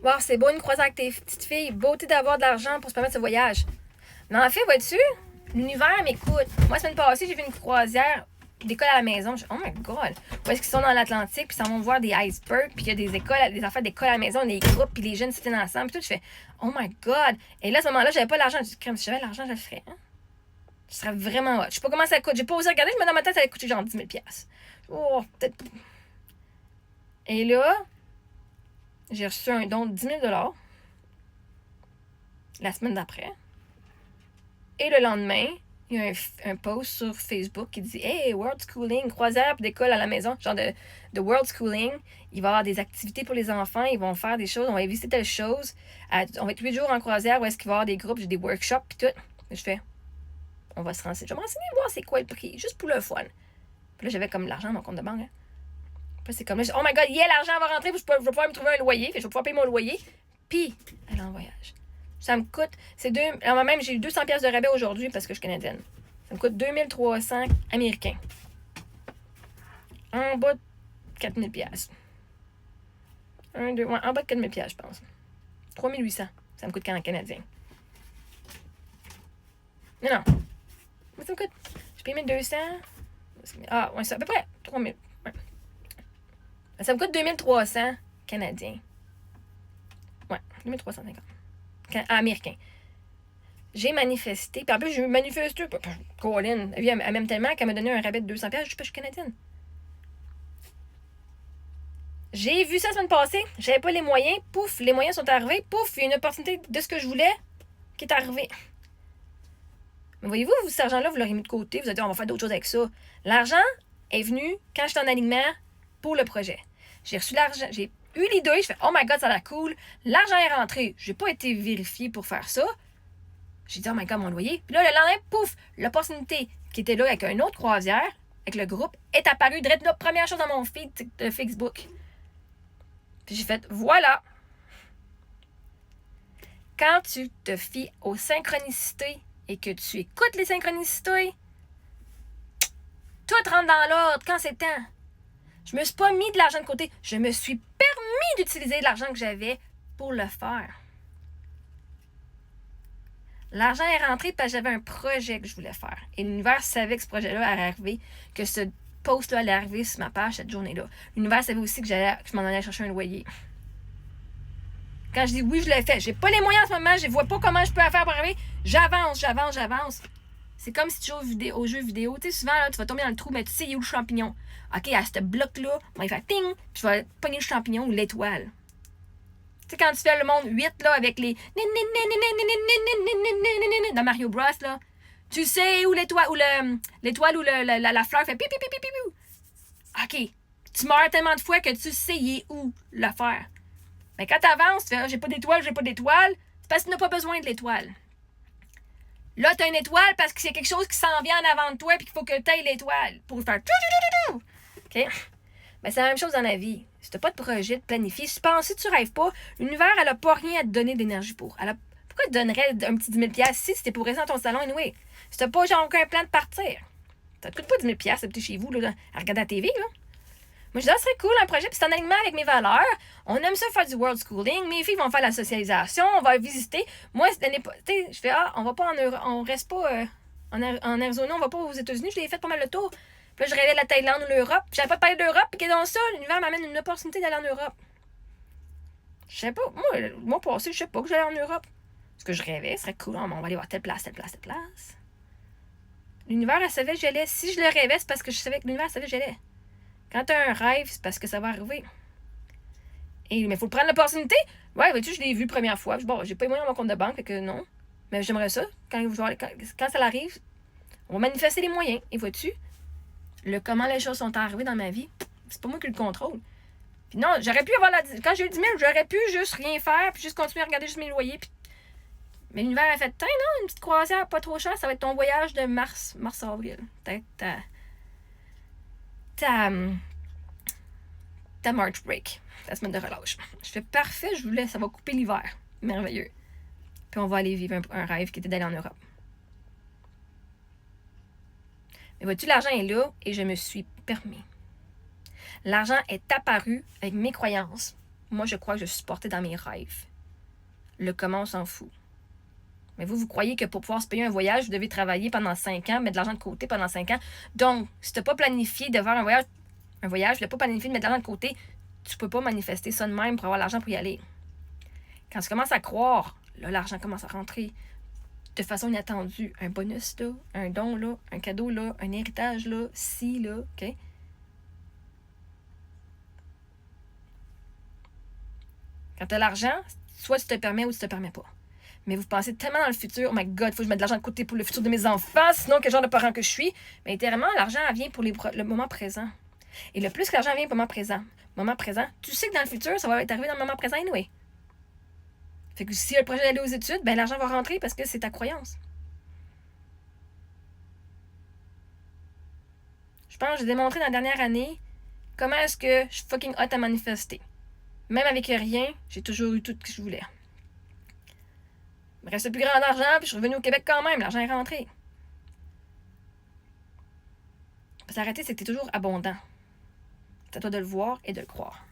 Bon, c'est beau une croisière avec tes petites filles. Beauté d'avoir de l'argent pour se permettre ce voyage. Mais en fait, vois-tu, l'univers m'écoute. Moi, la semaine passée, j'ai fait une croisière d'école à la maison. Oh my god! Où est-ce qu'ils sont dans l'Atlantique, puis ils s'en vont voir des icebergs, puis il y a des écoles, des affaires d'école à la maison, des groupes, puis les jeunes s'étaient ensemble, puis tout. Je fais, oh my god! Et là, à ce moment-là, j'avais pas l'argent. Je dis, si j'avais l'argent, je le ferais. Hein? Je serais vraiment hot. Je sais pas comment ça coûte. J'ai pas osé regarder, je me dans ma tête, ça allait coûter genre 10 000 $. Oh, peut-être. Et là, j'ai reçu un don de 10 000 $ la semaine d'après. Et le lendemain, il y a un post sur Facebook qui dit « Hey, World Schooling, croisière puis d'école à la maison, genre de World Schooling. Il va y avoir des activités pour les enfants, ils vont faire des choses, on va visiter telle chose. On va être 8 jours en croisière où est-ce qu'il va y avoir des groupes, j'ai des workshops puis tout. » Je fais « On va se renseigner. Je vais me renseigner, voir c'est quoi le prix, juste pour le fun. » Puis là, j'avais comme l'argent dans mon compte de banque. Hein. Puis là, c'est comme là, oh my god, l'argent va rentrer, je vais pouvoir me trouver un loyer. Fait, je vais pouvoir payer mon loyer. Puis, aller en voyage. Ça me coûte, alors même, j'ai eu 200 $ de rabais aujourd'hui parce que je suis canadienne. Ça me coûte 2300 américains. En bas de 4000 $. En bas de 4000 $, je pense. 3800, ça me coûte canadien. Non. Mais ça me coûte, je paye 1200. Ah, ouais, c'est à peu près 3000. Ouais. Ça me coûte 2300 canadiens. Ouais, 2350. Américain. J'ai manifesté. Puis en plus, j'ai manifesté. Colin, elle m'aime tellement qu'elle m'a donné un rabais de 200 $. Je suis canadienne. J'ai vu ça la semaine passée. J'avais pas les moyens. Pouf, les moyens sont arrivés. Pouf, il y a une opportunité de ce que je voulais qui est arrivée. Mais voyez-vous, cet argent-là, vous l'aurez mis de côté. Vous avez dit, on va faire d'autres choses avec ça. L'argent est venu quand j'étais en alignement pour le projet. J'ai reçu l'argent. J'ai eu l'idée. Je fais, oh my god, ça a l'air cool. L'argent est rentré. J'ai pas été vérifié pour faire ça. J'ai dit, oh my god, mon loyer. Puis là, le lendemain, pouf, l'opportunité qui était là avec une autre croisière, avec le groupe, est apparue direct là, première chose dans mon feed de Facebook. Puis j'ai fait, voilà. Quand tu te fies aux synchronicités et que tu écoutes les synchronicités, tout rentre dans l'ordre quand c'est temps. Je me suis pas mis de l'argent de côté. Je me suis permis d'utiliser l'argent que j'avais pour le faire. L'argent est rentré parce que j'avais un projet que je voulais faire. Et l'univers savait que ce projet-là allait arriver, que ce post-là allait arriver sur ma page cette journée-là. L'univers savait aussi que je m'en allais chercher un loyer. Quand je dis oui, je l'ai fait. J'ai pas les moyens en ce moment, je vois pas comment je peux faire pour arriver. J'avance. C'est comme si tu joues aux jeux vidéo. Tu sais, souvent, là, tu vas tomber dans le trou, mais tu sais, il est où le champignon? OK, à ce bloc-là, on va faire ting, puis tu vas pogner le champignon ou l'étoile. Tu sais, quand tu fais le monde 8, là, avec les... dans Mario Bros, là, tu sais où l'étoile ou la fleur fait pipi. OK. Tu meurs tellement de fois que tu sais il est où le faire. Mais quand tu avances, tu fais j'ai pas d'étoile. C'est parce que tu n'as pas besoin de l'étoile. Là, tu as une étoile parce que c'est quelque chose qui s'en vient en avant de toi et qu'il faut que tu aies l'étoile pour faire OK? Ben, c'est la même chose dans la vie. Si tu n'as pas de projet, de planifier, si tu rêves pas, l'univers, elle n'a pas rien à te donner d'énergie pour. Pourquoi elle te donnerait un petit 10 000 $ si c'était pour rester dans ton salon anyway? Si tu n'as pas genre aucun plan de partir. Ça te coûte pas 10 000 $, c'est chez vous, là, à regarder la TV, là. Moi, je dis, ça serait cool un projet, puis c'est en alignement avec mes valeurs. On aime ça faire du world schooling. Mes filles vont faire la socialisation, on va visiter. Moi, je fais, on va pas on reste pas en Arizona, on va pas aux États-Unis. Je l'ai fait pas mal le tour. Puis là, je rêvais de la Thaïlande ou l'Europe. J'avais pas parlé d'Europe, puis que dans ça, l'univers m'amène une opportunité d'aller en Europe. Je sais pas. Moi, le mois passé, je sais pas que j'allais en Europe. Ce que je rêvais, ce serait cool. On va aller voir telle place. L'univers, elle savait que j'allais. Si je le rêvais, c'est parce que je savais que l'univers savait que j'allais. Quand tu as un rêve, c'est parce que ça va arriver. Mais il faut prendre l'opportunité. Ouais, vois-tu, je l'ai vu première fois. Bon, j'ai pas les moyens dans mon compte de banque, fait que non. Mais j'aimerais ça. Quand ça arrive, on va manifester les moyens. Et vois-tu, comment les choses sont arrivées dans ma vie, c'est pas moi qui le contrôle. Puis non, j'aurais pu avoir quand j'ai eu 10 000, j'aurais pu juste rien faire, puis juste continuer à regarder juste mes loyers. Mais l'univers a fait, non, une petite croisière pas trop chère, ça va être ton voyage de mars-avril. Ta March break, ta semaine de relâche. Je fais parfait, ça va couper l'hiver. Merveilleux. Puis on va aller vivre un rêve qui était d'aller en Europe. Mais vois-tu, l'argent est là et je me suis permis. L'argent est apparu avec mes croyances. Moi, je crois que je suis portée dans mes rêves. Le comment, on s'en fout. Mais vous croyez que pour pouvoir se payer un voyage, vous devez travailler pendant 5 ans, mettre de l'argent de côté pendant 5 ans. Donc, si tu n'as pas planifié de faire un voyage, tu n'as pas planifié de mettre de l'argent de côté, tu ne peux pas manifester ça de même pour avoir l'argent pour y aller. Quand tu commences à croire, là, l'argent commence à rentrer de façon inattendue. Un bonus, là, un don, là, un cadeau, là, un héritage, là, ci, là, OK? Quand tu as l'argent, soit tu te permets ou tu te permets pas. Mais vous pensez tellement dans le futur, oh my God, il faut que je mette de l'argent de côté pour le futur de mes enfants, sinon quel genre de parent que je suis. Mais littéralement, l'argent vient pour le moment présent. Et le plus que l'argent vient pour le moment présent, tu sais que dans le futur, ça va être arrivé dans le moment présent anyway. Fait que si le projet d'aller aux études, ben l'argent va rentrer parce que c'est ta croyance. Je pense que j'ai démontré dans la dernière année comment est-ce que je suis fucking hot à manifester. Même avec rien, j'ai toujours eu tout ce que je voulais. Il me reste plus grand d'argent, puis je suis revenue au Québec quand même. L'argent est rentré. Parce que arrêter, c'est que t'es toujours abondant. C'est à toi de le voir et de le croire.